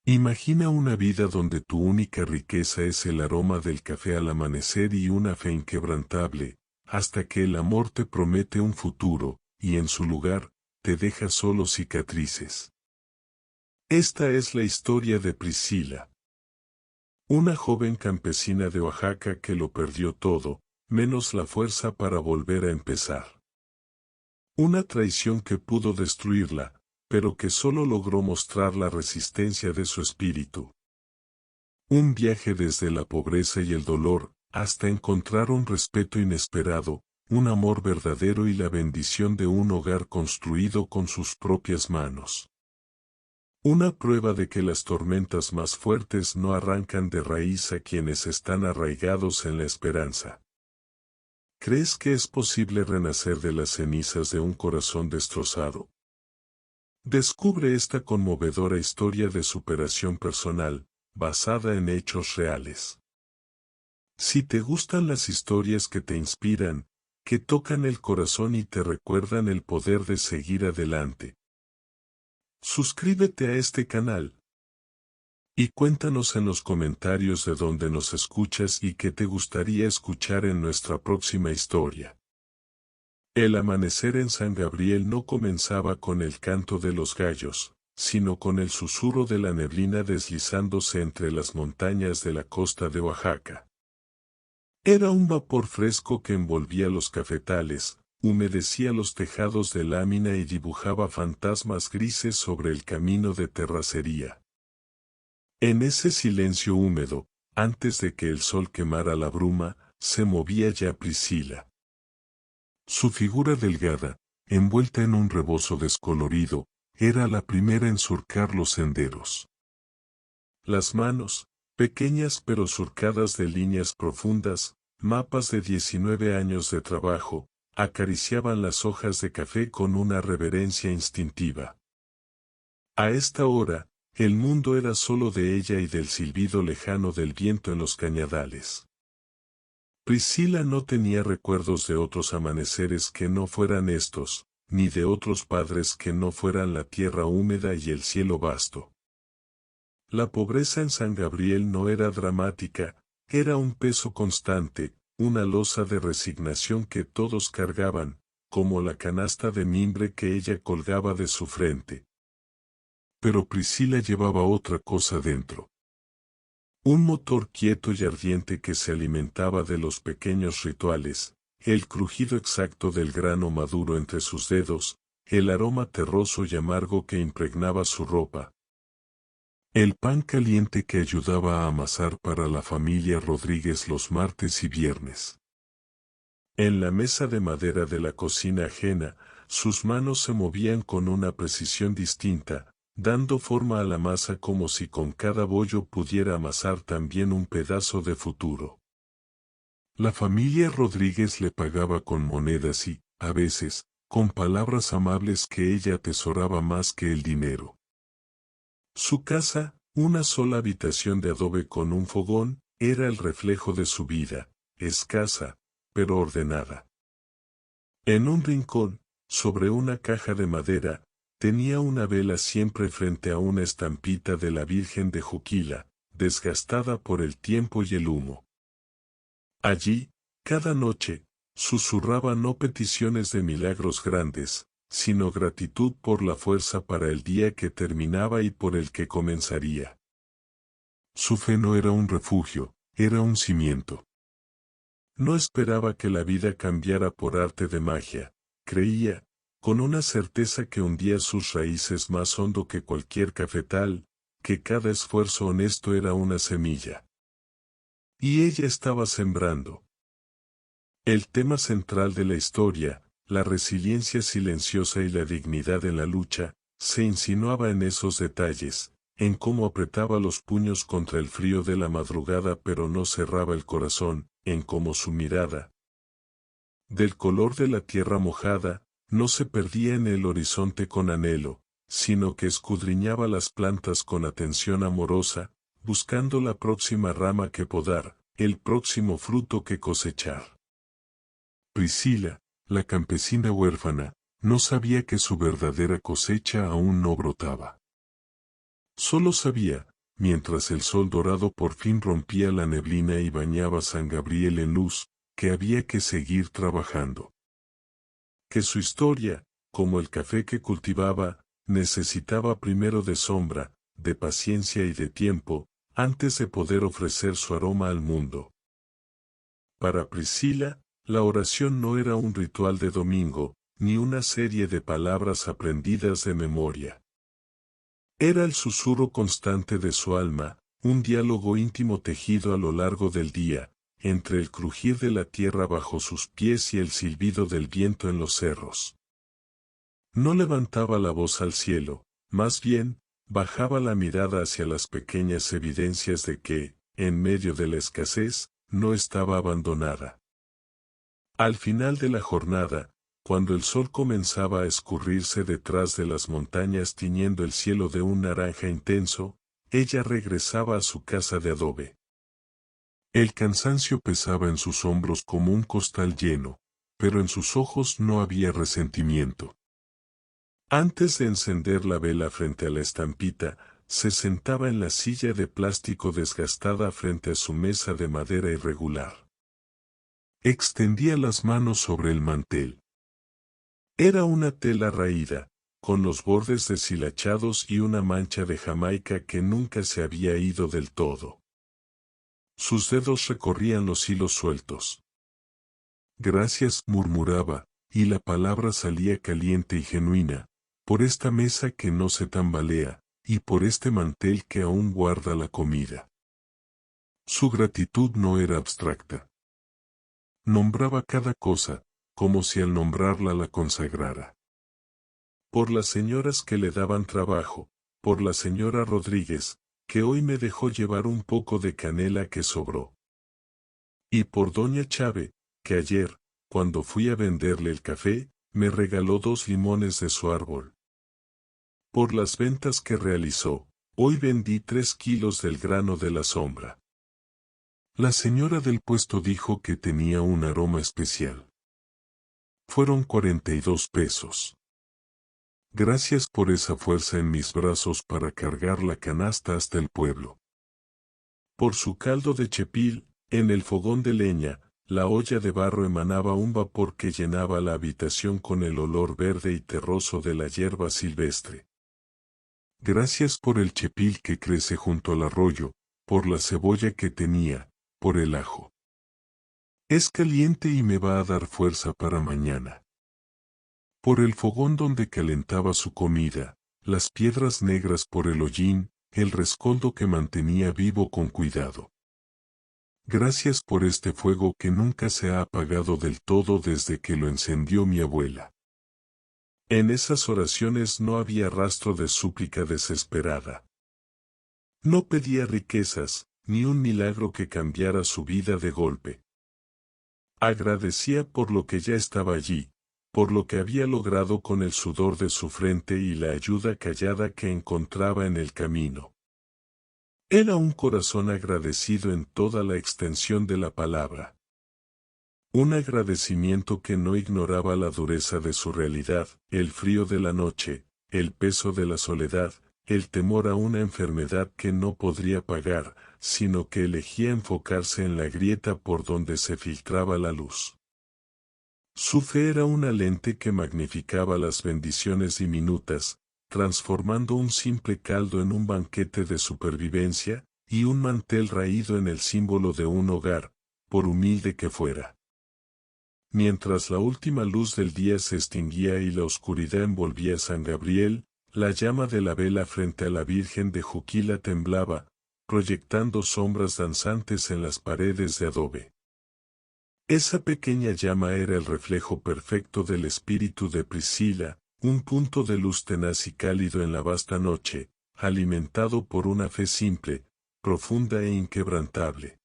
Imagina una vida donde tu única riqueza es el aroma del café al amanecer y una fe inquebrantable, hasta que el amor te promete un futuro, y en su lugar, te deja solo cicatrices. Esta es la historia de Priscila. Una joven campesina de Oaxaca que lo perdió todo, menos la fuerza para volver a empezar. Una traición que pudo destruirla, pero que solo logró mostrar la resistencia de su espíritu. Un viaje desde la pobreza y el dolor, hasta encontrar un respeto inesperado, un amor verdadero y la bendición de un hogar construido con sus propias manos. Una prueba de que las tormentas más fuertes no arrancan de raíz a quienes están arraigados en la esperanza. ¿Crees que es posible renacer de las cenizas de un corazón destrozado? Descubre esta conmovedora historia de superación personal, basada en hechos reales. Si te gustan las historias que te inspiran, que tocan el corazón y te recuerdan el poder de seguir adelante, suscríbete a este canal. Y cuéntanos en los comentarios de dónde nos escuchas y qué te gustaría escuchar en nuestra próxima historia. El amanecer en San Gabriel no comenzaba con el canto de los gallos, sino con el susurro de la neblina deslizándose entre las montañas de la costa de Oaxaca. Era un vapor fresco que envolvía los cafetales, humedecía los tejados de lámina y dibujaba fantasmas grises sobre el camino de terracería. En ese silencio húmedo, antes de que el sol quemara la bruma, se movía ya Priscila. Su figura delgada, envuelta en un rebozo descolorido, era la primera en surcar los senderos. Las manos, pequeñas pero surcadas de líneas profundas, mapas de 19 años de trabajo, acariciaban las hojas de café con una reverencia instintiva. A esta hora, el mundo era solo de ella y del silbido lejano del viento en los cañadales. Priscila no tenía recuerdos de otros amaneceres que no fueran estos, ni de otros padres que no fueran la tierra húmeda y el cielo vasto. La pobreza en San Gabriel no era dramática, era un peso constante, una losa de resignación que todos cargaban, como la canasta de mimbre que ella colgaba de su frente. Pero Priscila llevaba otra cosa dentro. Un motor quieto y ardiente que se alimentaba de los pequeños rituales, el crujido exacto del grano maduro entre sus dedos, el aroma terroso y amargo que impregnaba su ropa. El pan caliente que ayudaba a amasar para la familia Rodríguez los martes y viernes. En la mesa de madera de la cocina ajena, sus manos se movían con una precisión distinta, dando forma a la masa como si con cada bollo pudiera amasar también un pedazo de futuro. La familia Rodríguez le pagaba con monedas y, a veces, con palabras amables que ella atesoraba más que el dinero. Su casa, una sola habitación de adobe con un fogón, era el reflejo de su vida, escasa, pero ordenada. En un rincón, sobre una caja de madera, tenía una vela siempre frente a una estampita de la Virgen de Juquila, desgastada por el tiempo y el humo. Allí, cada noche, susurraba no peticiones de milagros grandes, sino gratitud por la fuerza para el día que terminaba y por el que comenzaría. Su fe no era un refugio, era un cimiento. No esperaba que la vida cambiara por arte de magia, creía, con una certeza que hundía sus raíces más hondo que cualquier cafetal, que cada esfuerzo honesto era una semilla. Y ella estaba sembrando. El tema central de la historia, la resiliencia silenciosa y la dignidad en la lucha, se insinuaba en esos detalles, en cómo apretaba los puños contra el frío de la madrugada pero no cerraba el corazón, en cómo su mirada, del color de la tierra mojada, no se perdía en el horizonte con anhelo, sino que escudriñaba las plantas con atención amorosa, buscando la próxima rama que podar, el próximo fruto que cosechar. Priscila, la campesina huérfana, no sabía que su verdadera cosecha aún no brotaba. Solo sabía, mientras el sol dorado por fin rompía la neblina y bañaba San Gabriel en luz, que había que seguir trabajando. Que su historia, como el café que cultivaba, necesitaba primero de sombra, de paciencia y de tiempo, antes de poder ofrecer su aroma al mundo. Para Priscila, la oración no era un ritual de domingo, ni una serie de palabras aprendidas de memoria. Era el susurro constante de su alma, un diálogo íntimo tejido a lo largo del día, entre el crujir de la tierra bajo sus pies y el silbido del viento en los cerros. No levantaba la voz al cielo, más bien, bajaba la mirada hacia las pequeñas evidencias de que, en medio de la escasez, no estaba abandonada. Al final de la jornada, cuando el sol comenzaba a escurrirse detrás de las montañas tiñendo el cielo de un naranja intenso, ella regresaba a su casa de adobe. El cansancio pesaba en sus hombros como un costal lleno, pero en sus ojos no había resentimiento. Antes de encender la vela frente a la estampita, se sentaba en la silla de plástico desgastada frente a su mesa de madera irregular. Extendía las manos sobre el mantel. Era una tela raída, con los bordes deshilachados y una mancha de Jamaica que nunca se había ido del todo. Sus dedos recorrían los hilos sueltos. Gracias, murmuraba, y la palabra salía caliente y genuina, por esta mesa que no se tambalea, y por este mantel que aún guarda la comida. Su gratitud no era abstracta. Nombraba cada cosa, como si al nombrarla la consagrara. Por las señoras que le daban trabajo, por la señora Rodríguez, que hoy me dejó llevar un poco de canela que sobró. Y por doña Chave, que ayer, cuando fui a venderle el café, me regaló 2 limones de su árbol. Por las ventas que realizó, hoy vendí 3 kilos del grano de la sombra. La señora del puesto dijo que tenía un aroma especial. Fueron 42 pesos. Gracias por esa fuerza en mis brazos para cargar la canasta hasta el pueblo. Por su caldo de chepil, en el fogón de leña, la olla de barro emanaba un vapor que llenaba la habitación con el olor verde y terroso de la hierba silvestre. Gracias por el chepil que crece junto al arroyo, por la cebolla que tenía, por el ajo. Es caliente y me va a dar fuerza para mañana. Por el fogón donde calentaba su comida, las piedras negras por el hollín, el rescoldo que mantenía vivo con cuidado. Gracias por este fuego que nunca se ha apagado del todo desde que lo encendió mi abuela. En esas oraciones no había rastro de súplica desesperada. No pedía riquezas, ni un milagro que cambiara su vida de golpe. Agradecía por lo que ya estaba allí, por lo que había logrado con el sudor de su frente y la ayuda callada que encontraba en el camino. Era un corazón agradecido en toda la extensión de la palabra. Un agradecimiento que no ignoraba la dureza de su realidad, el frío de la noche, el peso de la soledad, el temor a una enfermedad que no podría pagar, sino que elegía enfocarse en la grieta por donde se filtraba la luz. Su fe era una lente que magnificaba las bendiciones diminutas, transformando un simple caldo en un banquete de supervivencia, y un mantel raído en el símbolo de un hogar, por humilde que fuera. Mientras la última luz del día se extinguía y la oscuridad envolvía a San Gabriel, la llama de la vela frente a la Virgen de Juquila temblaba, proyectando sombras danzantes en las paredes de adobe. Esa pequeña llama era el reflejo perfecto del espíritu de Priscila, un punto de luz tenaz y cálido en la vasta noche, alimentado por una fe simple, profunda e inquebrantable.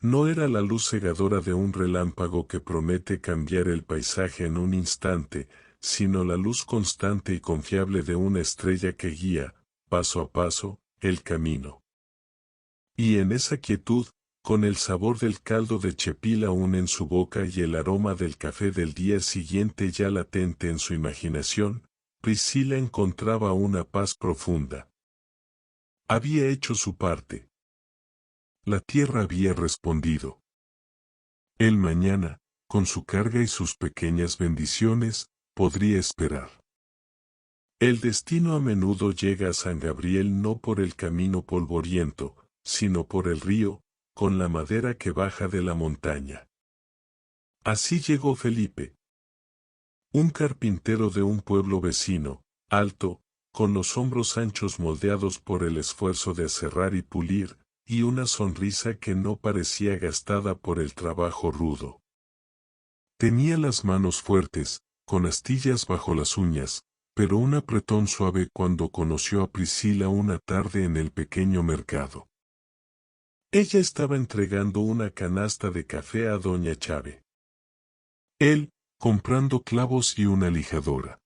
No era la luz cegadora de un relámpago que promete cambiar el paisaje en un instante, sino la luz constante y confiable de una estrella que guía, paso a paso, el camino. Y en esa quietud, con el sabor del caldo de chepil aún en su boca y el aroma del café del día siguiente ya latente en su imaginación, Priscila encontraba una paz profunda. Había hecho su parte. La tierra había respondido. El mañana, con su carga y sus pequeñas bendiciones, podría esperar. El destino a menudo llega a San Gabriel no por el camino polvoriento, sino por el río, con la madera que baja de la montaña. Así llegó Felipe. Un carpintero de un pueblo vecino, alto, con los hombros anchos moldeados por el esfuerzo de aserrar y pulir, y una sonrisa que no parecía gastada por el trabajo rudo. Tenía las manos fuertes, con astillas bajo las uñas, pero un apretón suave cuando conoció a Priscila una tarde en el pequeño mercado. Ella estaba entregando una canasta de café a doña Chave. Él, comprando clavos y una lijadora.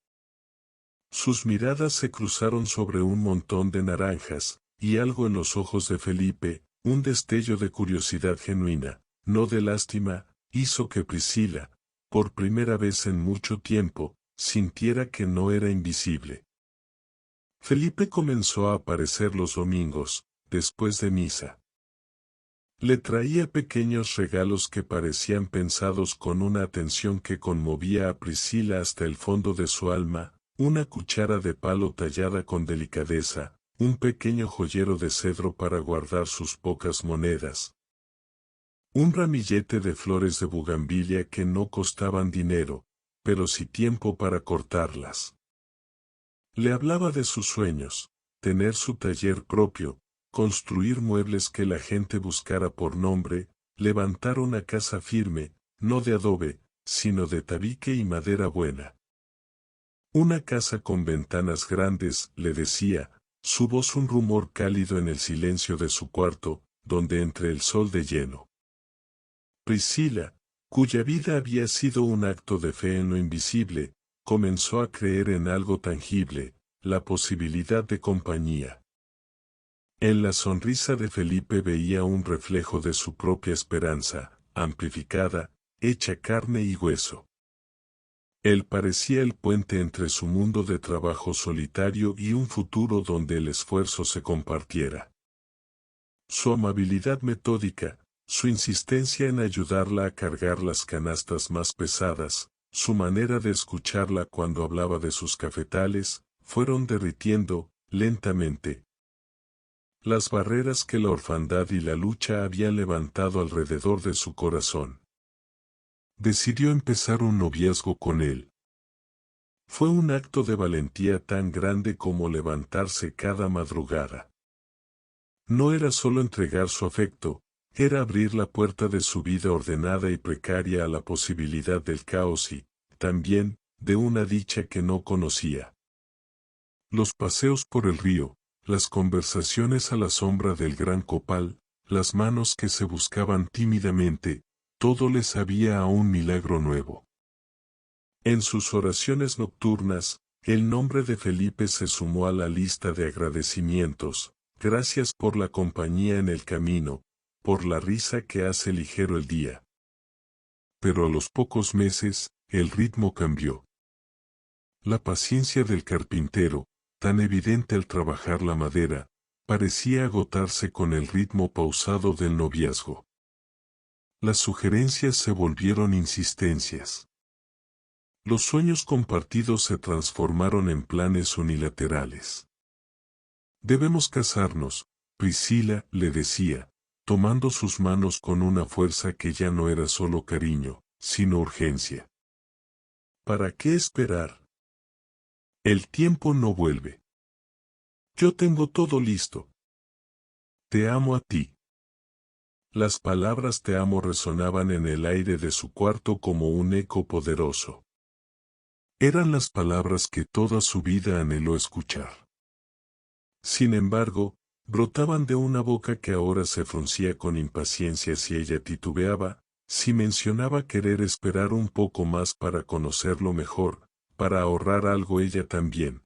Sus miradas se cruzaron sobre un montón de naranjas, y algo en los ojos de Felipe, un destello de curiosidad genuina, no de lástima, hizo que Priscila, por primera vez en mucho tiempo, sintiera que no era invisible. Felipe comenzó a aparecer los domingos, después de misa. Le traía pequeños regalos que parecían pensados con una atención que conmovía a Priscila hasta el fondo de su alma, una cuchara de palo tallada con delicadeza, un pequeño joyero de cedro para guardar sus pocas monedas. Un ramillete de flores de bugambilia que no costaban dinero, pero sí tiempo para cortarlas. Le hablaba de sus sueños, tener su taller propio, construir muebles que la gente buscara por nombre, levantar una casa firme, no de adobe, sino de tabique y madera buena. Una casa con ventanas grandes, le decía, su voz un rumor cálido en el silencio de su cuarto, donde entre el sol de lleno. Priscila, cuya vida había sido un acto de fe en lo invisible, comenzó a creer en algo tangible, la posibilidad de compañía. En la sonrisa de Felipe veía un reflejo de su propia esperanza, amplificada, hecha carne y hueso. Él parecía el puente entre su mundo de trabajo solitario y un futuro donde el esfuerzo se compartiera. Su amabilidad metódica, su insistencia en ayudarla a cargar las canastas más pesadas, su manera de escucharla cuando hablaba de sus cafetales, fueron derritiendo, lentamente, las barreras que la orfandad y la lucha habían levantado alrededor de su corazón. Decidió empezar un noviazgo con él. Fue un acto de valentía tan grande como levantarse cada madrugada. No era solo entregar su afecto, era abrir la puerta de su vida ordenada y precaria a la posibilidad del caos y, también, de una dicha que no conocía. Los paseos por el río, las conversaciones a la sombra del gran copal, las manos que se buscaban tímidamente, todo les sabía a un milagro nuevo. En sus oraciones nocturnas, el nombre de Felipe se sumó a la lista de agradecimientos, gracias por la compañía en el camino, por la risa que hace ligero el día. Pero a los pocos meses, el ritmo cambió. La paciencia del carpintero, tan evidente al trabajar la madera, parecía agotarse con el ritmo pausado del noviazgo. Las sugerencias se volvieron insistencias. Los sueños compartidos se transformaron en planes unilaterales. Debemos casarnos, Priscila le decía, tomando sus manos con una fuerza que ya no era solo cariño, sino urgencia. ¿Para qué esperar? El tiempo no vuelve. Yo tengo todo listo. Te amo a ti. Las palabras te amo resonaban en el aire de su cuarto como un eco poderoso. Eran las palabras que toda su vida anheló escuchar. Sin embargo, brotaban de una boca que ahora se fruncía con impaciencia si ella titubeaba, si mencionaba querer esperar un poco más para conocerlo mejor, para ahorrar algo ella también.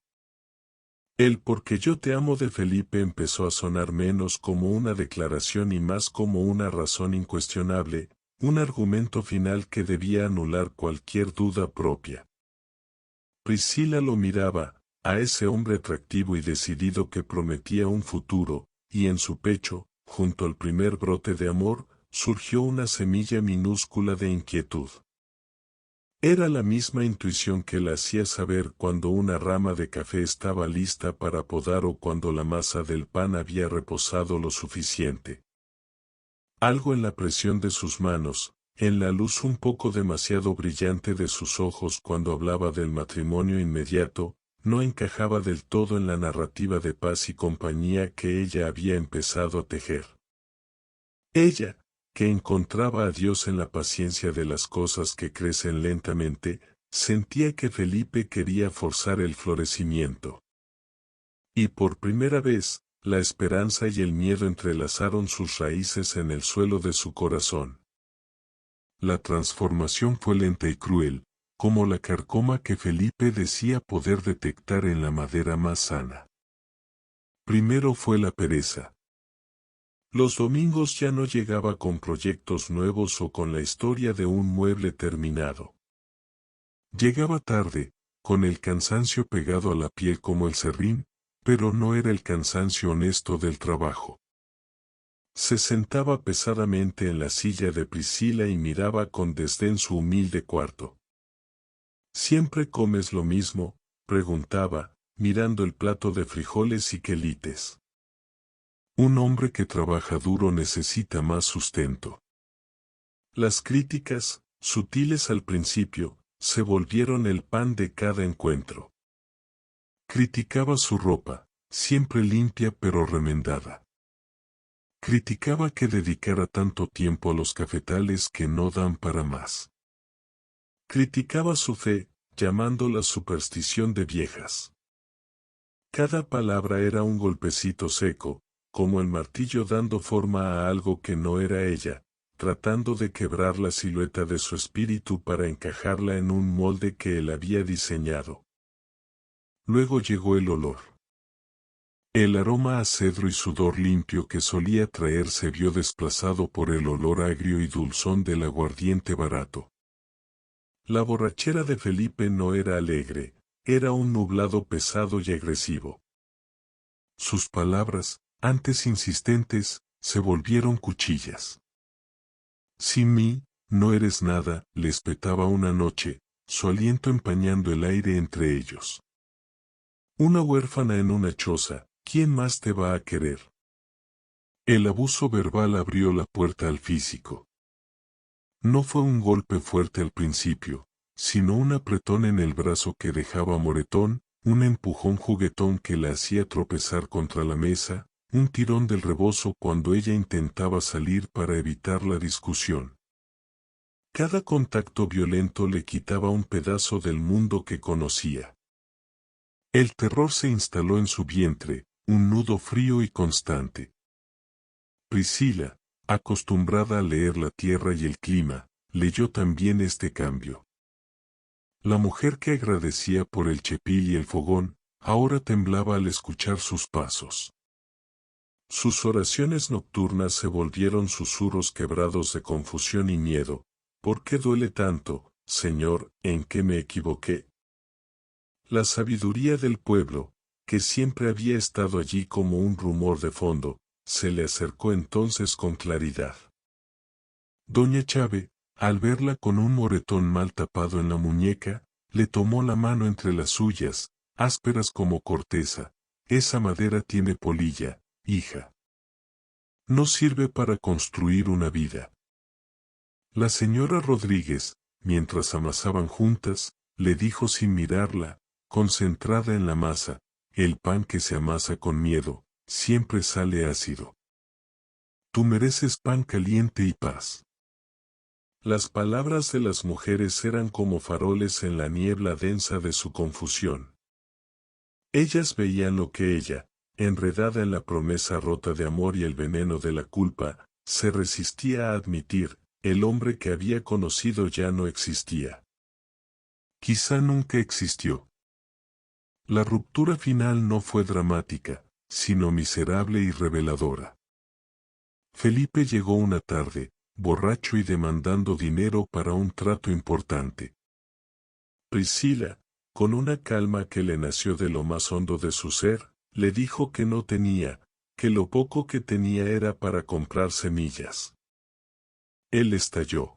El porque yo te amo de Felipe empezó a sonar menos como una declaración y más como una razón incuestionable, un argumento final que debía anular cualquier duda propia. Priscila lo miraba, a ese hombre atractivo y decidido que prometía un futuro, y en su pecho, junto al primer brote de amor, surgió una semilla minúscula de inquietud. Era la misma intuición que la hacía saber cuando una rama de café estaba lista para podar o cuando la masa del pan había reposado lo suficiente. Algo en la presión de sus manos, en la luz un poco demasiado brillante de sus ojos cuando hablaba del matrimonio inmediato, no encajaba del todo en la narrativa de paz y compañía que ella había empezado a tejer. Ella, que encontraba a Dios en la paciencia de las cosas que crecen lentamente, sentía que Felipe quería forzar el florecimiento. Y por primera vez, la esperanza y el miedo entrelazaron sus raíces en el suelo de su corazón. La transformación fue lenta y cruel, como la carcoma que Felipe decía poder detectar en la madera más sana. Primero fue la pereza. Los domingos ya no llegaba con proyectos nuevos o con la historia de un mueble terminado. Llegaba tarde, con el cansancio pegado a la piel como el serrín, pero no era el cansancio honesto del trabajo. Se sentaba pesadamente en la silla de Priscila y miraba con desdén su humilde cuarto. ¿Siempre comes lo mismo?, preguntaba, mirando el plato de frijoles y quelites. Un hombre que trabaja duro necesita más sustento. Las críticas, sutiles al principio, se volvieron el pan de cada encuentro. Criticaba su ropa, siempre limpia pero remendada. Criticaba que dedicara tanto tiempo a los cafetales que no dan para más. Criticaba su fe, llamándola superstición de viejas. Cada palabra era un golpecito seco, como el martillo dando forma a algo que no era ella, tratando de quebrar la silueta de su espíritu para encajarla en un molde que él había diseñado. Luego llegó el olor. El aroma a cedro y sudor limpio que solía traer se vio desplazado por el olor agrio y dulzón del aguardiente barato. La borrachera de Felipe no era alegre, era un nublado pesado y agresivo. Sus palabras, antes insistentes, se volvieron cuchillas. Sin mí, no eres nada, le espetaba una noche, su aliento empañando el aire entre ellos. Una huérfana en una choza, ¿quién más te va a querer? El abuso verbal abrió la puerta al físico. No fue un golpe fuerte al principio, sino un apretón en el brazo que dejaba moretón, un empujón juguetón que la hacía tropezar contra la mesa, un tirón del rebozo cuando ella intentaba salir para evitar la discusión. Cada contacto violento le quitaba un pedazo del mundo que conocía. El terror se instaló en su vientre, un nudo frío y constante. Priscila, acostumbrada a leer la tierra y el clima, leyó también este cambio. La mujer que agradecía por el chepil y el fogón, ahora temblaba al escuchar sus pasos. Sus oraciones nocturnas se volvieron susurros quebrados de confusión y miedo. ¿Por qué duele tanto, Señor, en qué me equivoqué? La sabiduría del pueblo, que siempre había estado allí como un rumor de fondo, se le acercó entonces con claridad. Doña Chave, al verla con un moretón mal tapado en la muñeca, le tomó la mano entre las suyas, ásperas como corteza. Esa madera tiene polilla, hija. No sirve para construir una vida. La señora Rodríguez, mientras amasaban juntas, le dijo sin mirarla, concentrada en la masa, el pan que se amasa con miedo, siempre sale ácido. Tú mereces pan caliente y paz. Las palabras de las mujeres eran como faroles en la niebla densa de su confusión. Ellas veían lo que ella, enredada en la promesa rota de amor y el veneno de la culpa, se resistía a admitir. El hombre que había conocido ya no existía. Quizá nunca existió. La ruptura final no fue dramática, sino miserable y reveladora. Felipe llegó una tarde, borracho y demandando dinero para un trato importante. Priscila, con una calma que le nació de lo más hondo de su ser, le dijo que no tenía, que lo poco que tenía era para comprar semillas. Él estalló.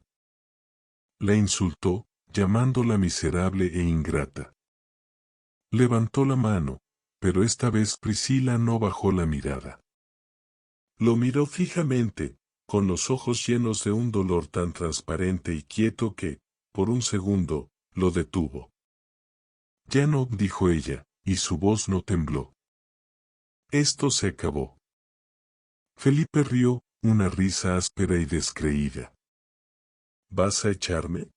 La insultó, llamándola miserable e ingrata. Levantó la mano, pero esta vez Priscila no bajó la mirada. Lo miró fijamente, con los ojos llenos de un dolor tan transparente y quieto que, por un segundo, lo detuvo. Ya no, dijo ella, y su voz no tembló. Esto se acabó. Felipe rió, una risa áspera y descreída. ¿Vas a echarme?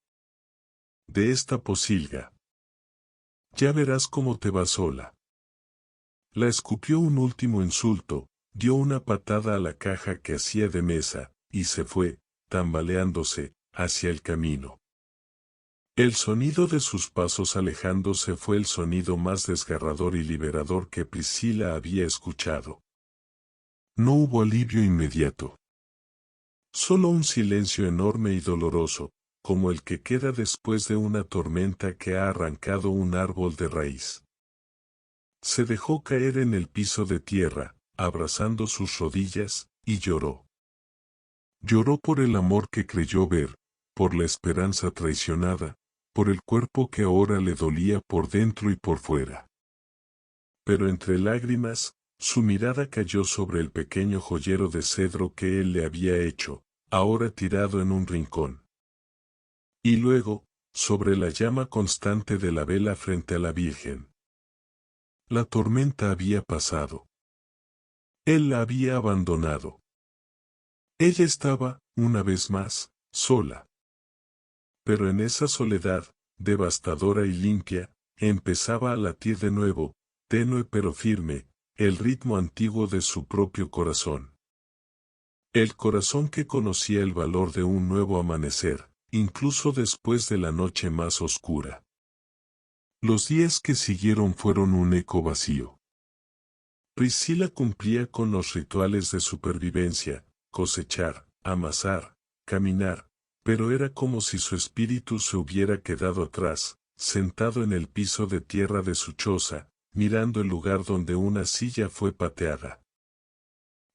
De esta posilga. Ya verás cómo te vas sola. La escupió un último insulto, dio una patada a la caja que hacía de mesa, y se fue, tambaleándose, hacia el camino. El sonido de sus pasos alejándose fue el sonido más desgarrador y liberador que Priscila había escuchado. No hubo alivio inmediato. Solo un silencio enorme y doloroso, como el que queda después de una tormenta que ha arrancado un árbol de raíz. Se dejó caer en el piso de tierra, abrazando sus rodillas, y lloró. Lloró por el amor que creyó ver, por la esperanza traicionada, por el cuerpo que ahora le dolía por dentro y por fuera. Pero entre lágrimas, su mirada cayó sobre el pequeño joyero de cedro que él le había hecho, ahora tirado en un rincón. Y luego, sobre la llama constante de la vela frente a la Virgen. La tormenta había pasado. Él la había abandonado. Ella estaba, una vez más, sola. Pero en esa soledad, devastadora y limpia, empezaba a latir de nuevo, tenue pero firme, el ritmo antiguo de su propio corazón. El corazón que conocía el valor de un nuevo amanecer, incluso después de la noche más oscura. Los días que siguieron fueron un eco vacío. Priscila cumplía con los rituales de supervivencia, cosechar, amasar, caminar, pero era como si su espíritu se hubiera quedado atrás, sentado en el piso de tierra de su choza, mirando el lugar donde una silla fue pateada.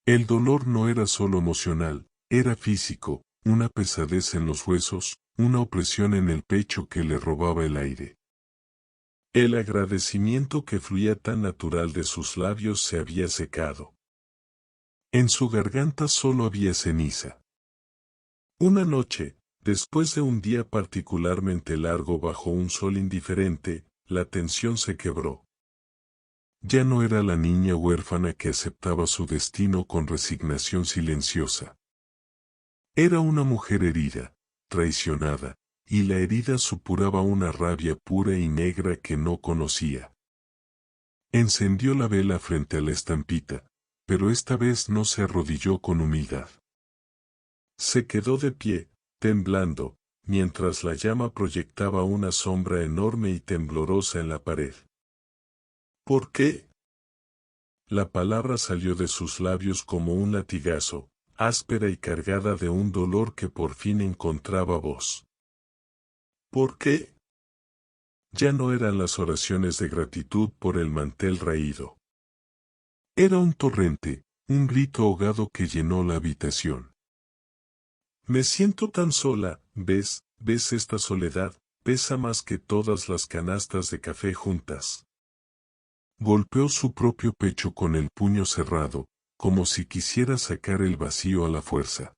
El dolor no era solo emocional, era físico, una pesadez en los huesos, una opresión en el pecho que le robaba el aire. El agradecimiento que fluía tan natural de sus labios se había secado. En su garganta solo había ceniza. Una noche, después de un día particularmente largo bajo un sol indiferente, la tensión se quebró. Ya no era la niña huérfana que aceptaba su destino con resignación silenciosa. Era una mujer herida, traicionada, y la herida supuraba una rabia pura y negra que no conocía. Encendió la vela frente a la estampita, pero esta vez no se arrodilló con humildad. Se quedó de pie, temblando, mientras la llama proyectaba una sombra enorme y temblorosa en la pared. ¿Por qué? La palabra salió de sus labios como un latigazo, áspera y cargada de un dolor que por fin encontraba voz. ¿Por qué? Ya no eran las oraciones de gratitud por el mantel raído. Era un torrente, un grito ahogado que llenó la habitación. Me siento tan sola, ¿ves esta soledad? Pesa más que todas las canastas de café juntas. Golpeó su propio pecho con el puño cerrado, como si quisiera sacar el vacío a la fuerza.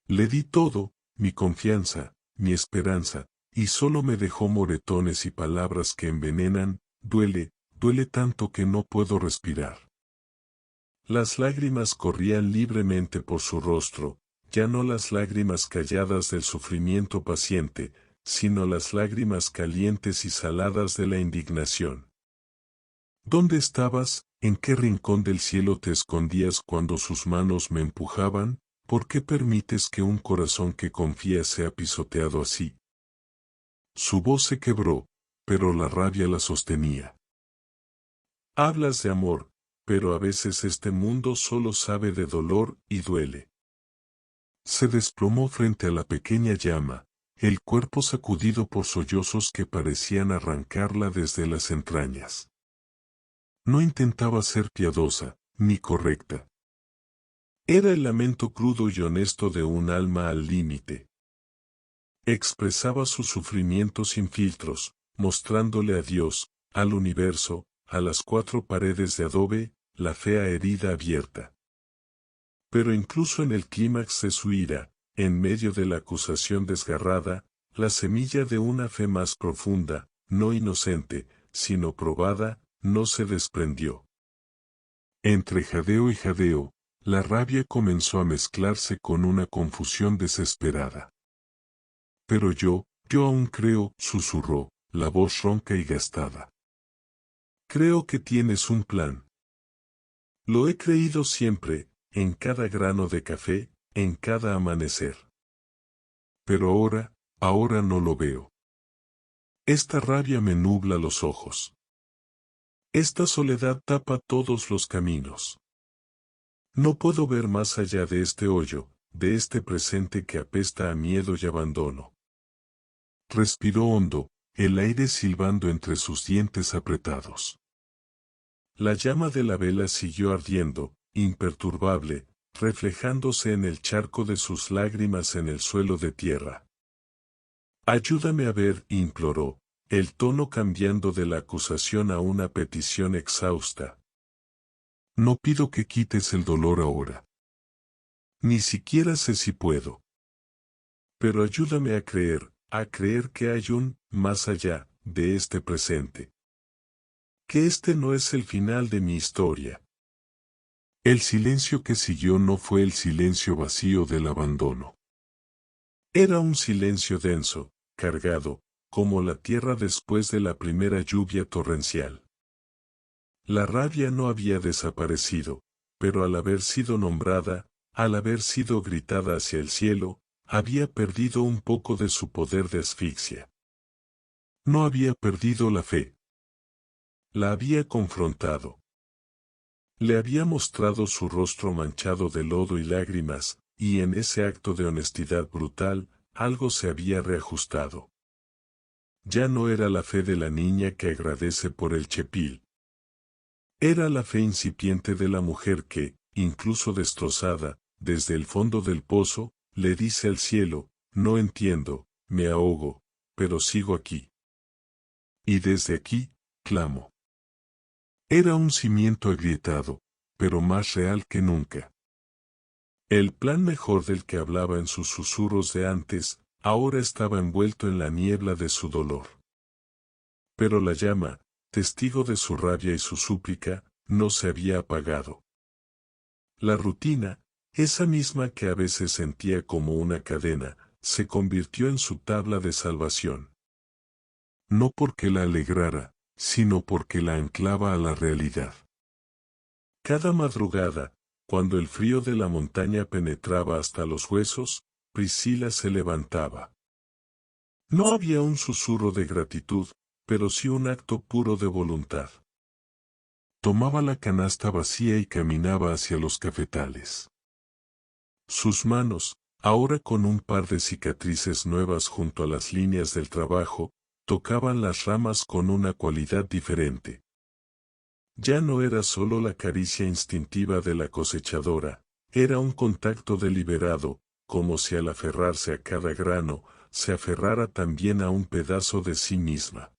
Le di todo, mi confianza, mi esperanza, y solo me dejó moretones y palabras que envenenan, duele tanto que no puedo respirar. Las lágrimas corrían libremente por su rostro, ya no las lágrimas calladas del sufrimiento paciente, sino las lágrimas calientes y saladas de la indignación. ¿Dónde estabas? ¿En qué rincón del cielo te escondías cuando sus manos me empujaban? ¿Por qué permites que un corazón que confía sea pisoteado así? Su voz se quebró, pero la rabia la sostenía. Hablas de amor, pero a veces este mundo solo sabe de dolor y duele. Se desplomó frente a la pequeña llama, el cuerpo sacudido por sollozos que parecían arrancarla desde las entrañas. No intentaba ser piadosa, ni correcta. Era el lamento crudo y honesto de un alma al límite. Expresaba su sufrimiento sin filtros, mostrándole a Dios, al universo, a las cuatro paredes de adobe, la fea herida abierta. Pero incluso en el clímax de su ira, en medio de la acusación desgarrada, la semilla de una fe más profunda, no inocente, sino probada, no se desprendió. Entre jadeo y jadeo, la rabia comenzó a mezclarse con una confusión desesperada. Pero yo aún creo, susurró, la voz ronca y gastada. Creo que tienes un plan. Lo he creído siempre, en cada grano de café, en cada amanecer. Pero ahora no lo veo. Esta rabia me nubla los ojos. Esta soledad tapa todos los caminos. No puedo ver más allá de este hoyo, de este presente que apesta a miedo y abandono. Respiró hondo, el aire silbando entre sus dientes apretados. La llama de la vela siguió ardiendo, imperturbable, reflejándose en el charco de sus lágrimas en el suelo de tierra. Ayúdame a ver, imploró, el tono cambiando de la acusación a una petición exhausta. No pido que quites el dolor ahora. Ni siquiera sé si puedo. Pero ayúdame a creer que hay un más allá de este presente. Que este no es el final de mi historia. El silencio que siguió no fue el silencio vacío del abandono. Era un silencio denso, cargado, como la tierra después de la primera lluvia torrencial. La rabia no había desaparecido, pero al haber sido nombrada, al haber sido gritada hacia el cielo, había perdido un poco de su poder de asfixia. No había perdido la fe. La había confrontado. Le había mostrado su rostro manchado de lodo y lágrimas, y en ese acto de honestidad brutal, algo se había reajustado. Ya no era la fe de la niña que agradece por el chepil. Era la fe incipiente de la mujer que, incluso destrozada, desde el fondo del pozo, le dice al cielo, no entiendo, me ahogo, pero sigo aquí. Y desde aquí, clamo. Era un cimiento agrietado, pero más real que nunca. El plan mejor del que hablaba en sus susurros de antes, ahora estaba envuelto en la niebla de su dolor. Pero la llama, testigo de su rabia y su súplica, no se había apagado. La rutina, esa misma que a veces sentía como una cadena, se convirtió en su tabla de salvación. No porque la alegrara, sino porque la anclaba a la realidad. Cada madrugada, cuando el frío de la montaña penetraba hasta los huesos, Priscila se levantaba. No había un susurro de gratitud, pero sí un acto puro de voluntad. Tomaba la canasta vacía y caminaba hacia los cafetales. Sus manos, ahora con un par de cicatrices nuevas junto a las líneas del trabajo, tocaban las ramas con una cualidad diferente. Ya no era solo la caricia instintiva de la cosechadora, era un contacto deliberado, como si al aferrarse a cada grano, se aferrara también a un pedazo de sí misma.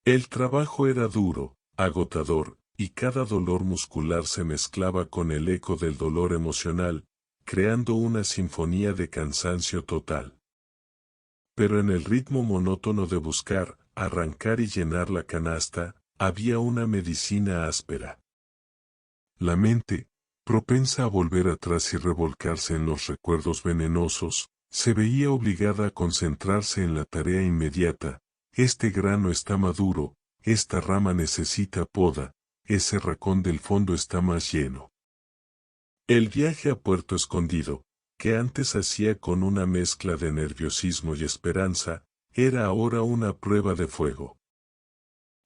El trabajo era duro, agotador, y cada dolor muscular se mezclaba con el eco del dolor emocional, creando una sinfonía de cansancio total. Pero en el ritmo monótono de buscar, arrancar y llenar la canasta, había una medicina áspera. La mente, propensa a volver atrás y revolcarse en los recuerdos venenosos, se veía obligada a concentrarse en la tarea inmediata. Este grano está maduro, esta rama necesita poda, ese racón del fondo está más lleno. El viaje a Puerto Escondido, que antes hacía con una mezcla de nerviosismo y esperanza, era ahora una prueba de fuego.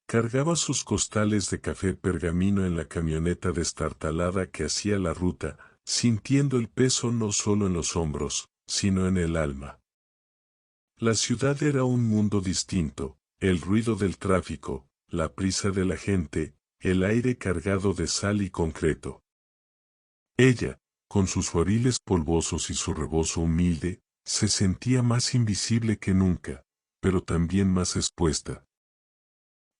Cargaba sus costales de café pergamino en la camioneta destartalada que hacía la ruta, sintiendo el peso no solo en los hombros, sino en el alma. La ciudad era un mundo distinto, el ruido del tráfico, la prisa de la gente, el aire cargado de sal y concreto. Ella, con sus fueriles polvosos y su rebozo humilde, se sentía más invisible que nunca, pero también más expuesta.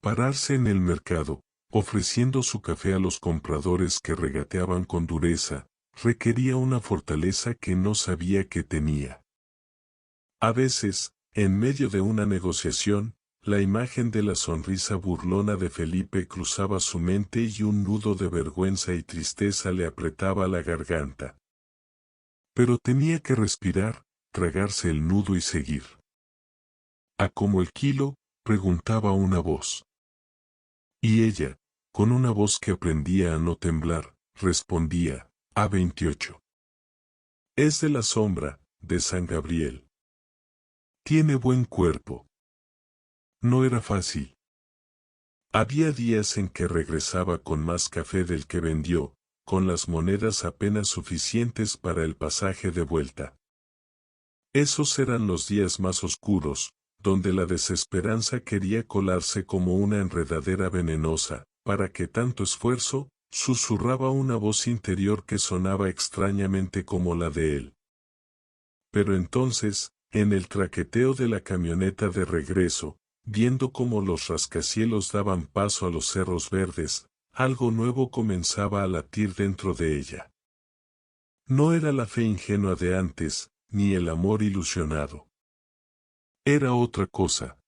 Pararse en el mercado, ofreciendo su café a los compradores que regateaban con dureza, requería una fortaleza que no sabía que tenía. A veces, en medio de una negociación, la imagen de la sonrisa burlona de Felipe cruzaba su mente y un nudo de vergüenza y tristeza le apretaba la garganta. Pero tenía que respirar, tragarse el nudo y seguir. ¿A cómo el kilo?, preguntaba una voz. Y ella, con una voz que aprendía a no temblar, respondía, a 28. Es de la sombra, de San Gabriel. Tiene buen cuerpo. No era fácil. Había días en que regresaba con más café del que vendió, con las monedas apenas suficientes para el pasaje de vuelta. Esos eran los días más oscuros, donde la desesperanza quería colarse como una enredadera venenosa, para que tanto esfuerzo, susurraba una voz interior que sonaba extrañamente como la de él. Pero entonces, en el traqueteo de la camioneta de regreso, viendo cómo los rascacielos daban paso a los cerros verdes, algo nuevo comenzaba a latir dentro de ella. No era la fe ingenua de antes, ni el amor ilusionado. Era otra cosa.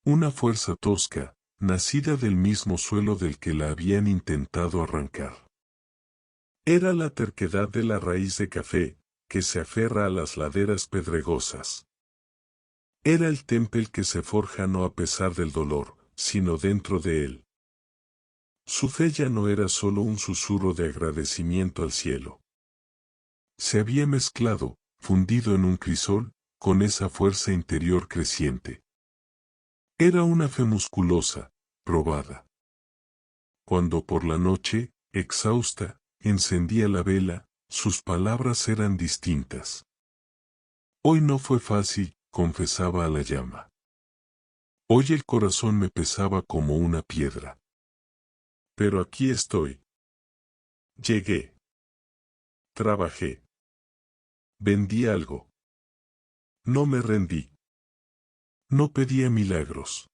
Una fuerza tosca, nacida del mismo suelo del que la habían intentado arrancar. Era la terquedad de la raíz de café, que se aferra a las laderas pedregosas. Era el temple que se forja no a pesar del dolor, sino dentro de él. Su fe ya no era solo un susurro de agradecimiento al cielo. Se había mezclado, fundido en un crisol, con esa fuerza interior creciente. Era una fe musculosa, probada. Cuando por la noche, exhausta, encendía la vela, sus palabras eran distintas. Hoy no fue fácil, confesaba a la llama. Hoy el corazón me pesaba como una piedra. Pero aquí estoy. Llegué. Trabajé. Vendí algo. No me rendí. No pedía milagros.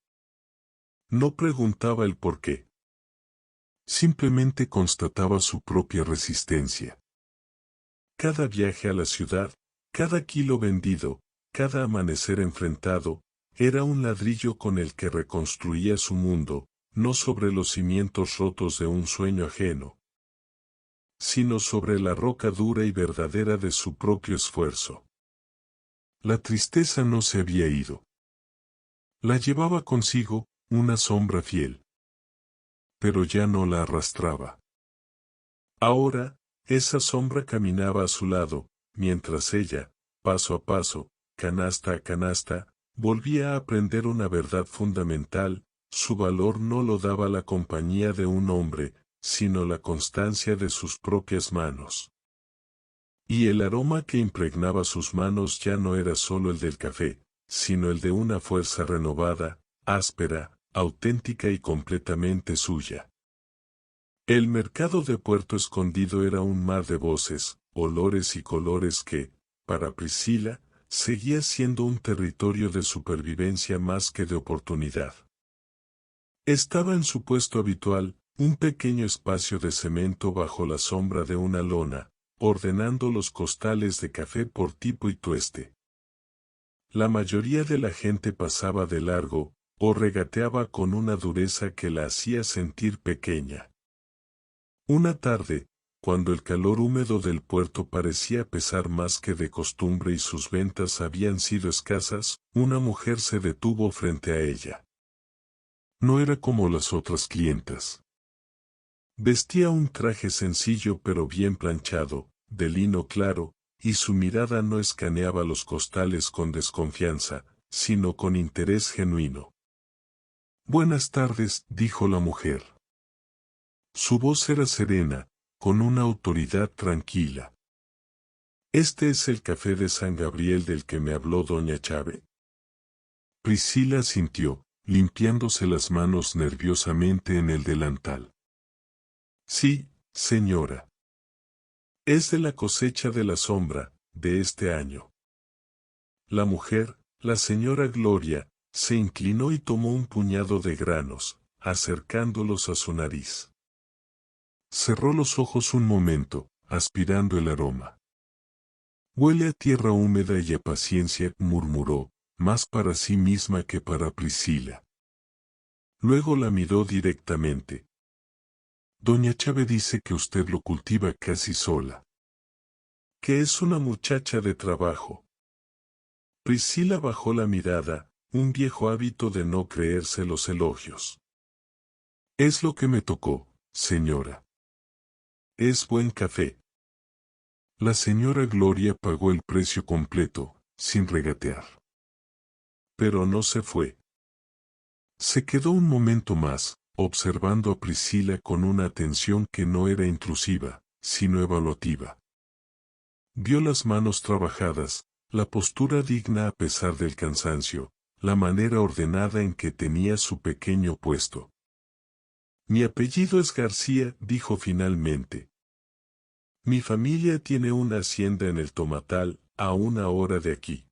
No preguntaba el por qué. Simplemente constataba su propia resistencia. Cada viaje a la ciudad, cada kilo vendido, cada amanecer enfrentado, era un ladrillo con el que reconstruía su mundo, no sobre los cimientos rotos de un sueño ajeno, sino sobre la roca dura y verdadera de su propio esfuerzo. La tristeza no se había ido. La llevaba consigo, una sombra fiel. Pero ya no la arrastraba. Ahora, esa sombra caminaba a su lado, mientras ella, paso a paso, canasta a canasta, volvía a aprender una verdad fundamental: su valor no lo daba la compañía de un hombre, sino la constancia de sus propias manos. Y el aroma que impregnaba sus manos ya no era solo el del café, sino el de una fuerza renovada, áspera, auténtica y completamente suya. El mercado de Puerto Escondido era un mar de voces, olores y colores que, para Priscila, seguía siendo un territorio de supervivencia más que de oportunidad. Estaba en su puesto habitual, un pequeño espacio de cemento bajo la sombra de una lona, ordenando los costales de café por tipo y tueste. La mayoría de la gente pasaba de largo, o regateaba con una dureza que la hacía sentir pequeña. Una tarde, cuando el calor húmedo del puerto parecía pesar más que de costumbre y sus ventas habían sido escasas, una mujer se detuvo frente a ella. No era como las otras clientas. Vestía un traje sencillo pero bien planchado, de lino claro, y su mirada no escaneaba los costales con desconfianza, sino con interés genuino. «Buenas tardes», dijo la mujer. Su voz era serena, con una autoridad tranquila. ¿Este es el café de San Gabriel del que me habló doña Chave? Priscila asintió, limpiándose las manos nerviosamente en el delantal. Sí, señora. Es de la cosecha de la sombra, de este año. La mujer, la señora Gloria, se inclinó y tomó un puñado de granos, acercándolos a su nariz. Cerró los ojos un momento, aspirando el aroma. Huele a tierra húmeda y a paciencia, murmuró, más para sí misma que para Priscila. Luego la miró directamente. Doña Chave dice que usted lo cultiva casi sola. Que es una muchacha de trabajo. Priscila bajó la mirada, un viejo hábito de no creerse los elogios. Es lo que me tocó, señora. Es buen café. La señora Gloria pagó el precio completo, sin regatear. Pero no se fue. Se quedó un momento más, observando a Priscila con una atención que no era intrusiva, sino evaluativa. Vio las manos trabajadas, la postura digna a pesar del cansancio, la manera ordenada en que tenía su pequeño puesto. Mi apellido es García, dijo finalmente. Mi familia tiene una hacienda en el Tomatal, a 1 hora de aquí.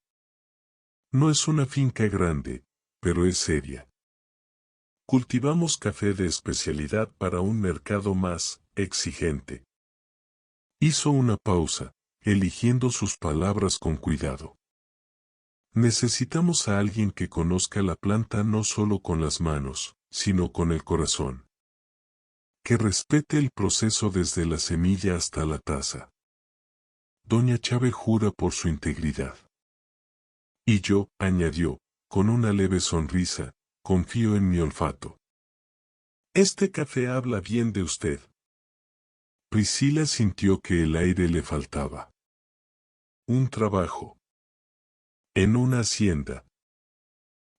No es una finca grande, pero es seria. Cultivamos café de especialidad para un mercado más exigente. Hizo una pausa, eligiendo sus palabras con cuidado. Necesitamos a alguien que conozca la planta no solo con las manos, sino con el corazón. Que respete el proceso desde la semilla hasta la taza. Doña Chave jura por su integridad. Y yo, añadió, con una leve sonrisa, confío en mi olfato. Este café habla bien de usted. Priscila sintió que el aire le faltaba. Un trabajo. En una hacienda.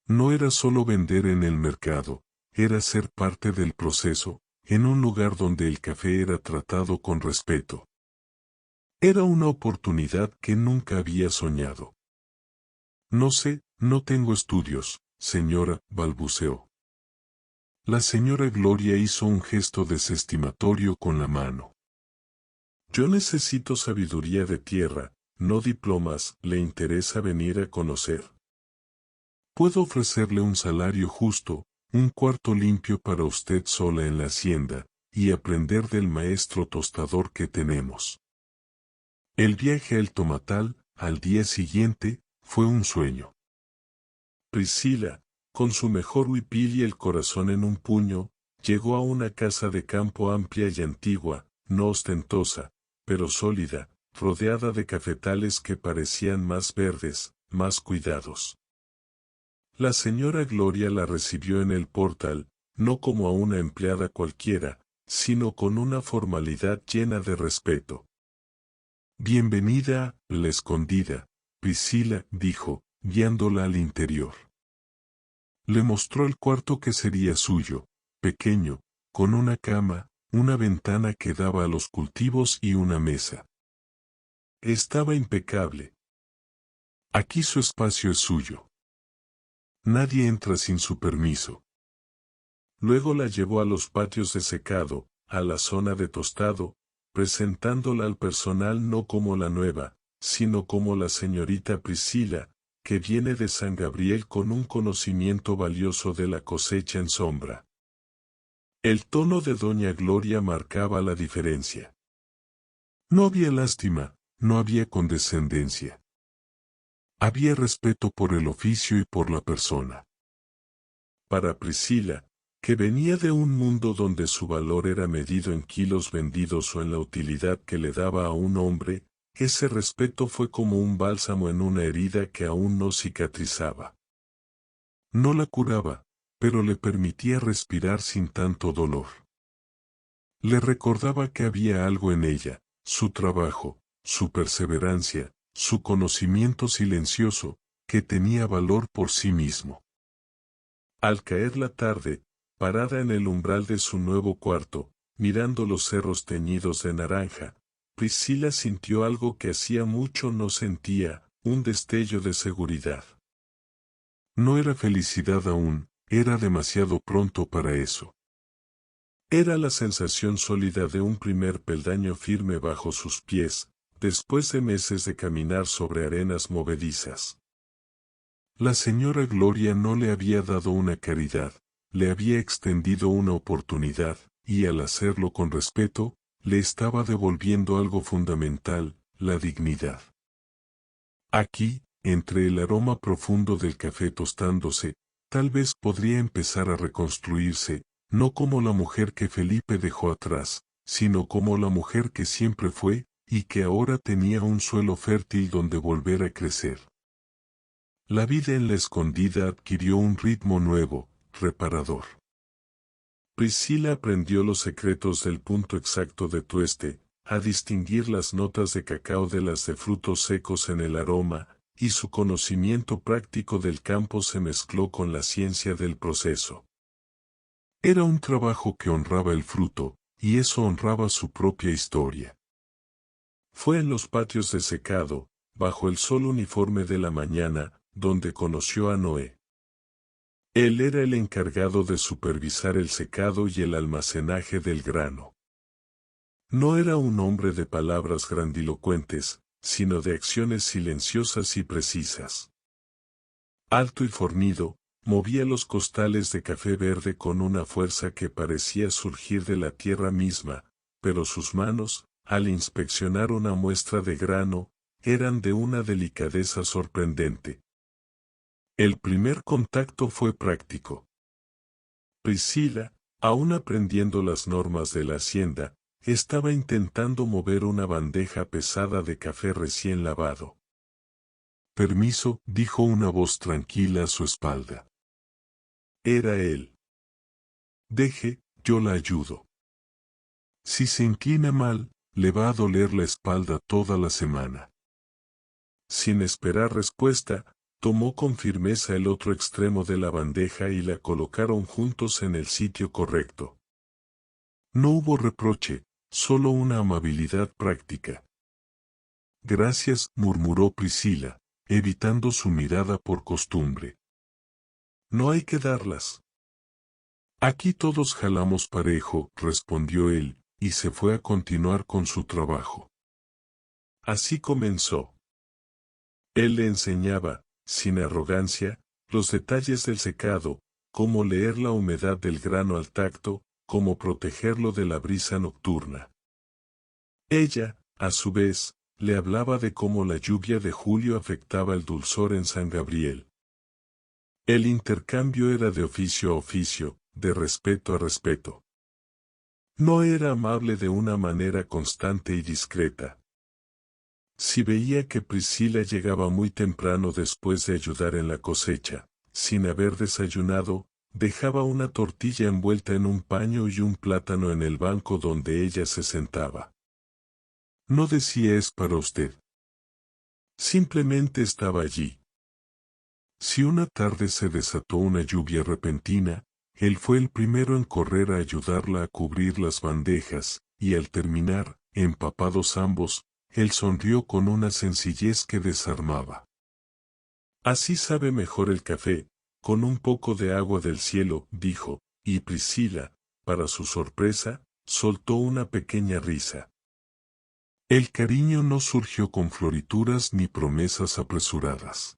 No era solo vender en el mercado, era ser parte del proceso, en un lugar donde el café era tratado con respeto. Era una oportunidad que nunca había soñado. No sé, no tengo estudios, señora, balbuceó. La señora Gloria hizo un gesto desestimatorio con la mano. Yo necesito sabiduría de tierra, no diplomas, ¿le interesa venir a conocer? Puedo ofrecerle un salario justo, un cuarto limpio para usted sola en la hacienda, y aprender del maestro tostador que tenemos. El viaje al Tomatal, al día siguiente, fue un sueño. Priscila, con su mejor huipil y el corazón en un puño, llegó a una casa de campo amplia y antigua, no ostentosa, pero sólida, rodeada de cafetales que parecían más verdes, más cuidados. La señora Gloria la recibió en el portal, no como a una empleada cualquiera, sino con una formalidad llena de respeto. Bienvenida, la escondida, Priscila, dijo, guiándola al interior. Le mostró el cuarto que sería suyo, pequeño, con una cama, una ventana que daba a los cultivos y una mesa. Estaba impecable. Aquí su espacio es suyo. Nadie entra sin su permiso. Luego la llevó a los patios de secado, a la zona de tostado, presentándola al personal no como la nueva, sino como la señorita Priscila, que viene de San Gabriel con un conocimiento valioso de la cosecha en sombra. El tono de doña Gloria marcaba la diferencia. No había lástima, no había condescendencia. Había respeto por el oficio y por la persona. Para Priscila, que venía de un mundo donde su valor era medido en kilos vendidos o en la utilidad que le daba a un hombre, ese respeto fue como un bálsamo en una herida que aún no cicatrizaba. No la curaba, pero le permitía respirar sin tanto dolor. Le recordaba que había algo en ella, su trabajo, su perseverancia, su conocimiento silencioso, que tenía valor por sí mismo. Al caer la tarde, parada en el umbral de su nuevo cuarto, mirando los cerros teñidos de naranja, Priscila sintió algo que hacía mucho no sentía, un destello de seguridad. No era felicidad aún, era demasiado pronto para eso. Era la sensación sólida de un primer peldaño firme bajo sus pies, después de meses de caminar sobre arenas movedizas. La señora Gloria no le había dado una caridad, le había extendido una oportunidad, y al hacerlo con respeto, le estaba devolviendo algo fundamental, la dignidad. Aquí, entre el aroma profundo del café tostándose, tal vez podría empezar a reconstruirse, no como la mujer que Felipe dejó atrás, sino como la mujer que siempre fue, y que ahora tenía un suelo fértil donde volver a crecer. La vida en la escondida adquirió un ritmo nuevo, reparador. Priscila aprendió los secretos del punto exacto de tueste, a distinguir las notas de cacao de las de frutos secos en el aroma, y su conocimiento práctico del campo se mezcló con la ciencia del proceso. Era un trabajo que honraba el fruto, y eso honraba su propia historia. Fue en los patios de secado, bajo el sol uniforme de la mañana, donde conoció a Noé. Él era el encargado de supervisar el secado y el almacenaje del grano. No era un hombre de palabras grandilocuentes, sino de acciones silenciosas y precisas. Alto y fornido, movía los costales de café verde con una fuerza que parecía surgir de la tierra misma, pero sus manos, al inspeccionar una muestra de grano, eran de una delicadeza sorprendente. El primer contacto fue práctico. Priscila, aún aprendiendo las normas de la hacienda, estaba intentando mover una bandeja pesada de café recién lavado. Permiso, dijo una voz tranquila a su espalda. Era él. Deje, yo la ayudo. Si se inclina mal, le va a doler la espalda toda la semana. Sin esperar respuesta, tomó con firmeza el otro extremo de la bandeja y la colocaron juntos en el sitio correcto. No hubo reproche, solo una amabilidad práctica. Gracias, murmuró Priscila, evitando su mirada por costumbre. No hay que darlas. Aquí todos jalamos parejo, respondió él, y se fue a continuar con su trabajo. Así comenzó. Él le enseñaba, sin arrogancia, los detalles del secado, cómo leer la humedad del grano al tacto, cómo protegerlo de la brisa nocturna. Ella, a su vez, le hablaba de cómo la lluvia de julio afectaba el dulzor en San Gabriel. El intercambio era de oficio a oficio, de respeto a respeto. No era amable de una manera constante y discreta. Si veía que Priscila llegaba muy temprano después de ayudar en la cosecha, sin haber desayunado, dejaba una tortilla envuelta en un paño y un plátano en el banco donde ella se sentaba. No decía es para usted. Simplemente estaba allí. Si una tarde se desató una lluvia repentina, él fue el primero en correr a ayudarla a cubrir las bandejas, y al terminar, empapados ambos, él sonrió con una sencillez que desarmaba. Así sabe mejor el café, con un poco de agua del cielo, dijo, y Priscila, para su sorpresa, soltó una pequeña risa. El cariño no surgió con florituras ni promesas apresuradas.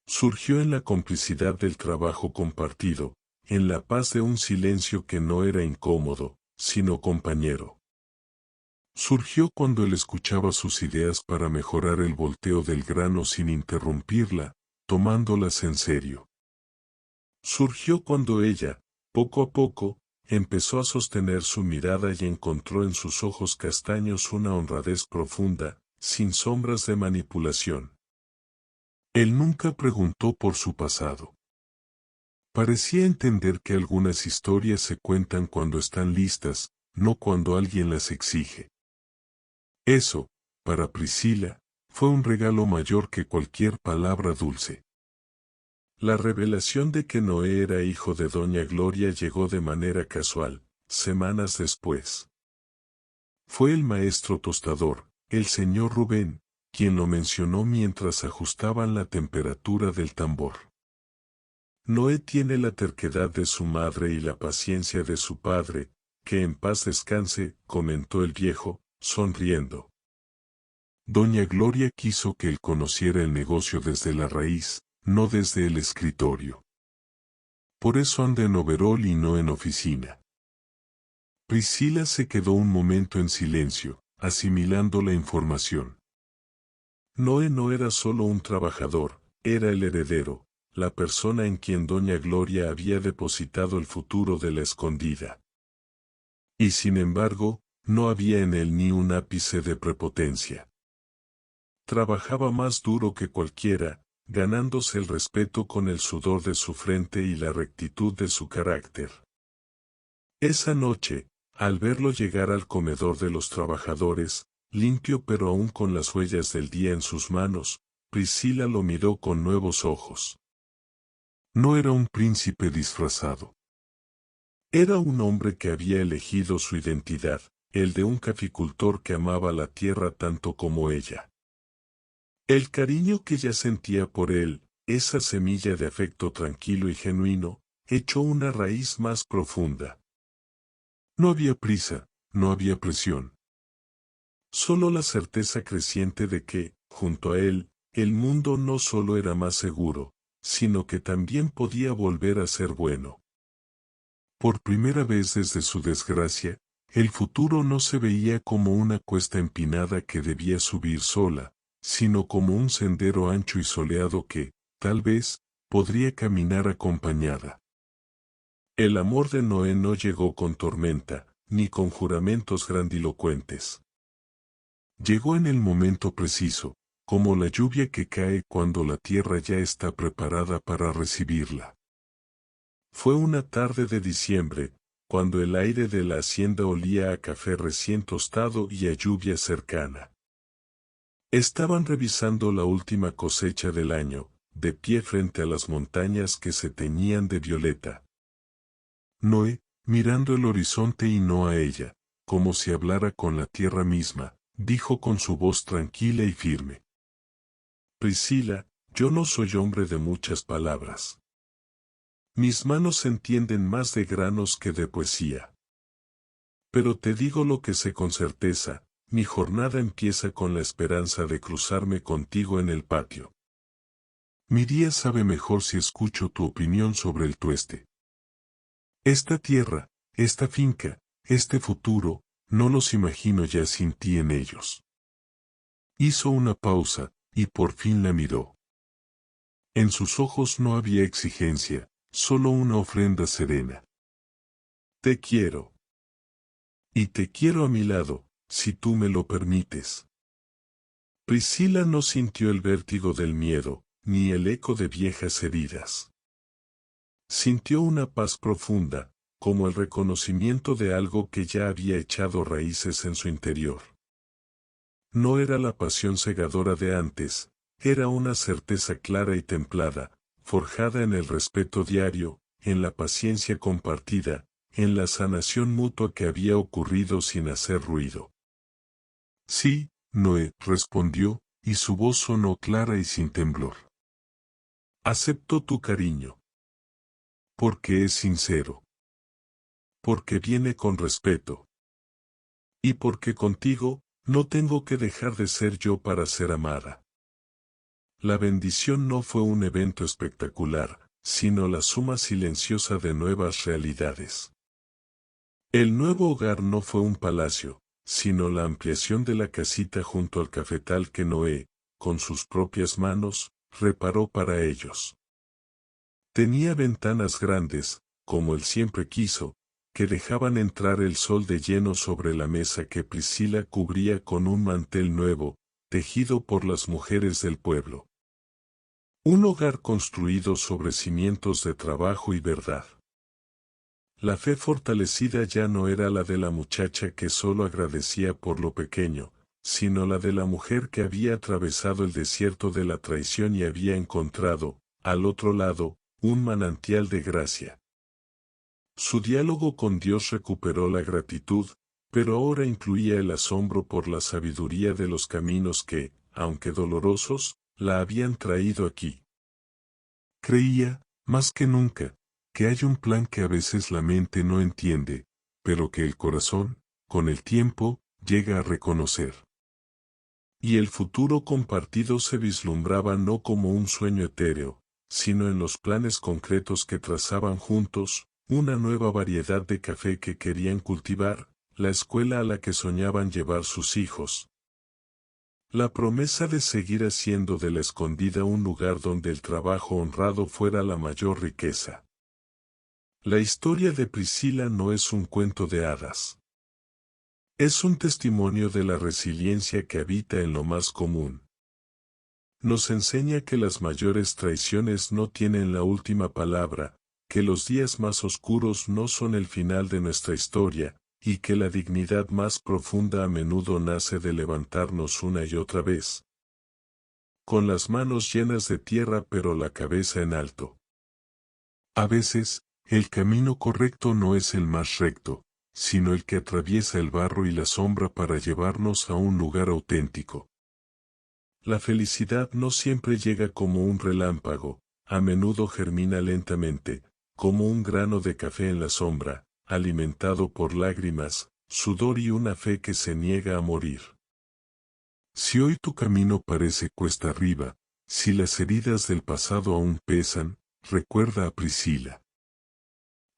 Surgió en la complicidad del trabajo compartido, en la paz de un silencio que no era incómodo, sino compañero. Surgió cuando él escuchaba sus ideas para mejorar el volteo del grano sin interrumpirla, tomándolas en serio. Surgió cuando ella, poco a poco, empezó a sostener su mirada y encontró en sus ojos castaños una honradez profunda, sin sombras de manipulación. Él nunca preguntó por su pasado. Parecía entender que algunas historias se cuentan cuando están listas, no cuando alguien las exige. Eso, para Priscila, fue un regalo mayor que cualquier palabra dulce. La revelación de que Noé era hijo de Doña Gloria llegó de manera casual, semanas después. Fue el maestro tostador, el señor Rubén, quien lo mencionó mientras ajustaban la temperatura del tambor. Noé tiene la terquedad de su madre y la paciencia de su padre, que en paz descanse, comentó el viejo, sonriendo. Doña Gloria quiso que él conociera el negocio desde la raíz, no desde el escritorio. Por eso anda en overol y no en oficina. Priscila se quedó un momento en silencio, asimilando la información. Noé no era solo un trabajador, era el heredero, la persona en quien doña Gloria había depositado el futuro de la escondida. Y sin embargo, no había en él ni un ápice de prepotencia. Trabajaba más duro que cualquiera, ganándose el respeto con el sudor de su frente y la rectitud de su carácter. Esa noche, al verlo llegar al comedor de los trabajadores, limpio pero aún con las huellas del día en sus manos, Priscila lo miró con nuevos ojos. No era un príncipe disfrazado. Era un hombre que había elegido su identidad, el de un caficultor que amaba la tierra tanto como ella. El cariño que ella sentía por él, esa semilla de afecto tranquilo y genuino, echó una raíz más profunda. No había prisa, no había presión. Solo la certeza creciente de que, junto a él, el mundo no solo era más seguro, sino que también podía volver a ser bueno. Por primera vez desde su desgracia, el futuro no se veía como una cuesta empinada que debía subir sola, sino como un sendero ancho y soleado que, tal vez, podría caminar acompañada. El amor de Noé no llegó con tormenta, ni con juramentos grandilocuentes. Llegó en el momento preciso, como la lluvia que cae cuando la tierra ya está preparada para recibirla. Fue una tarde de diciembre, cuando el aire de la hacienda olía a café recién tostado y a lluvia cercana. Estaban revisando la última cosecha del año, de pie frente a las montañas que se teñían de violeta. Noé, mirando el horizonte y no a ella, como si hablara con la tierra misma, dijo con su voz tranquila y firme. Priscila, yo no soy hombre de muchas palabras. Mis manos entienden más de granos que de poesía. Pero te digo lo que sé con certeza, mi jornada empieza con la esperanza de cruzarme contigo en el patio. Mi día sabe mejor si escucho tu opinión sobre el tueste. Esta tierra, esta finca, este futuro, no los imagino ya sin ti en ellos. Hizo una pausa, y por fin la miró. En sus ojos no había exigencia, solo una ofrenda serena. Te quiero. Y te quiero a mi lado, si tú me lo permites. Priscila no sintió el vértigo del miedo, ni el eco de viejas heridas. Sintió una paz profunda, como el reconocimiento de algo que ya había echado raíces en su interior. No era la pasión cegadora de antes, era una certeza clara y templada, forjada en el respeto diario, en la paciencia compartida, en la sanación mutua que había ocurrido sin hacer ruido. Sí, Noé, respondió, y su voz sonó clara y sin temblor. Acepto tu cariño. Porque es sincero. Porque viene con respeto. Y porque contigo, no tengo que dejar de ser yo para ser amada. La bendición no fue un evento espectacular, sino la suma silenciosa de nuevas realidades. El nuevo hogar no fue un palacio, sino la ampliación de la casita junto al cafetal que Noé, con sus propias manos, reparó para ellos. Tenía ventanas grandes, como él siempre quiso, que dejaban entrar el sol de lleno sobre la mesa que Priscila cubría con un mantel nuevo, tejido por las mujeres del pueblo. Un hogar construido sobre cimientos de trabajo y verdad. La fe fortalecida ya no era la de la muchacha que solo agradecía por lo pequeño, sino la de la mujer que había atravesado el desierto de la traición y había encontrado, al otro lado, un manantial de gracia. Su diálogo con Dios recuperó la gratitud, pero ahora incluía el asombro por la sabiduría de los caminos que, aunque dolorosos, la habían traído aquí. Creía, más que nunca, que hay un plan que a veces la mente no entiende, pero que el corazón, con el tiempo, llega a reconocer. Y el futuro compartido se vislumbraba no como un sueño etéreo, sino en los planes concretos que trazaban juntos, una nueva variedad de café que querían cultivar, la escuela a la que soñaban llevar sus hijos. La promesa de seguir haciendo de La Escondida un lugar donde el trabajo honrado fuera la mayor riqueza. La historia de Priscila no es un cuento de hadas. Es un testimonio de la resiliencia que habita en lo más común. Nos enseña que las mayores traiciones no tienen la última palabra, que los días más oscuros no son el final de nuestra historia, y que la dignidad más profunda a menudo nace de levantarnos una y otra vez. Con las manos llenas de tierra pero la cabeza en alto. A veces, el camino correcto no es el más recto, sino el que atraviesa el barro y la sombra para llevarnos a un lugar auténtico. La felicidad no siempre llega como un relámpago, a menudo germina lentamente, como un grano de café en la sombra, alimentado por lágrimas, sudor y una fe que se niega a morir. Si hoy tu camino parece cuesta arriba, si las heridas del pasado aún pesan, recuerda a Priscila.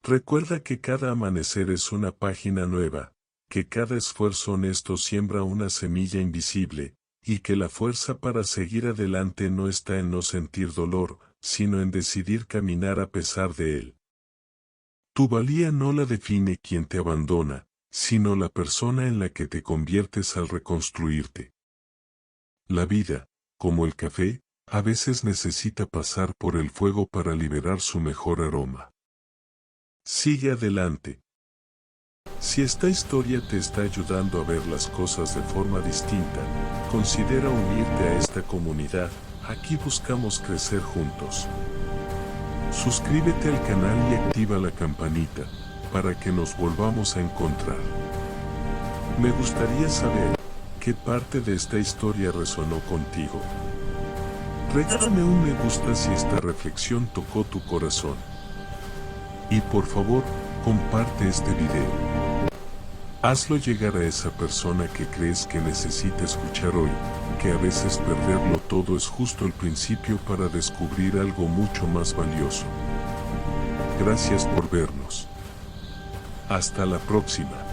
Recuerda que cada amanecer es una página nueva, que cada esfuerzo honesto siembra una semilla invisible, y que la fuerza para seguir adelante no está en no sentir dolor, sino en decidir caminar a pesar de él. Tu valía no la define quien te abandona, sino la persona en la que te conviertes al reconstruirte. La vida, como el café, a veces necesita pasar por el fuego para liberar su mejor aroma. Sigue adelante. Si esta historia te está ayudando a ver las cosas de forma distinta, considera unirte a esta comunidad. Aquí buscamos crecer juntos. Suscríbete al canal y activa la campanita, para que nos volvamos a encontrar. Me gustaría saber, ¿qué parte de esta historia resonó contigo? Regálame un me gusta si esta reflexión tocó tu corazón. Y por favor, comparte este video. Hazlo llegar a esa persona que crees que necesita escuchar hoy, que a veces perderlo todo es justo el principio para descubrir algo mucho más valioso. Gracias por vernos. Hasta la próxima.